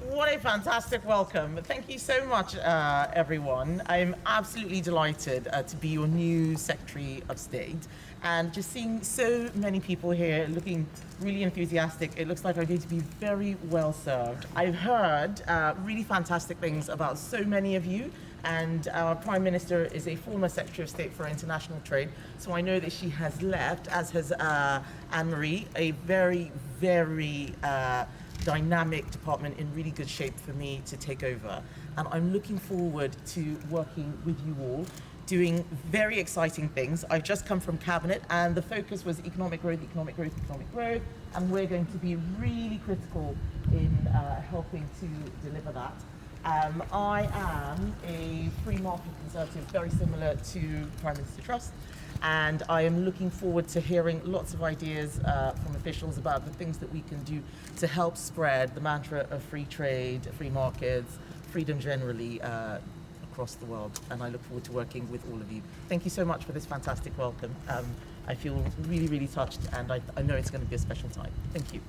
What a fantastic welcome. Thank you so much, everyone. I'm absolutely delighted to be your new Secretary of State. And just seeing so many people here looking really enthusiastic, it looks like I'm going to be very well served. I've heard really fantastic things about so many of you. And our Prime Minister is a former Secretary of State for International Trade. So I know that she has left, as has Anne-Marie, a very, very dynamic department in really good shape for me to take over. And I'm looking forward to working with you all, doing very exciting things. I've just come from Cabinet and the focus was economic growth, economic growth, economic growth. And we're going to be really critical in helping to deliver that. I am a free market conservative, very similar to Prime Minister Truss. And I am looking forward to hearing lots of ideas from officials about the things that we can do to help spread the mantra of free trade, free markets, freedom generally across the world. And I look forward to working with all of you. Thank you so much for this fantastic welcome. I feel really, really touched, and I know it's going to be a special time. Thank you.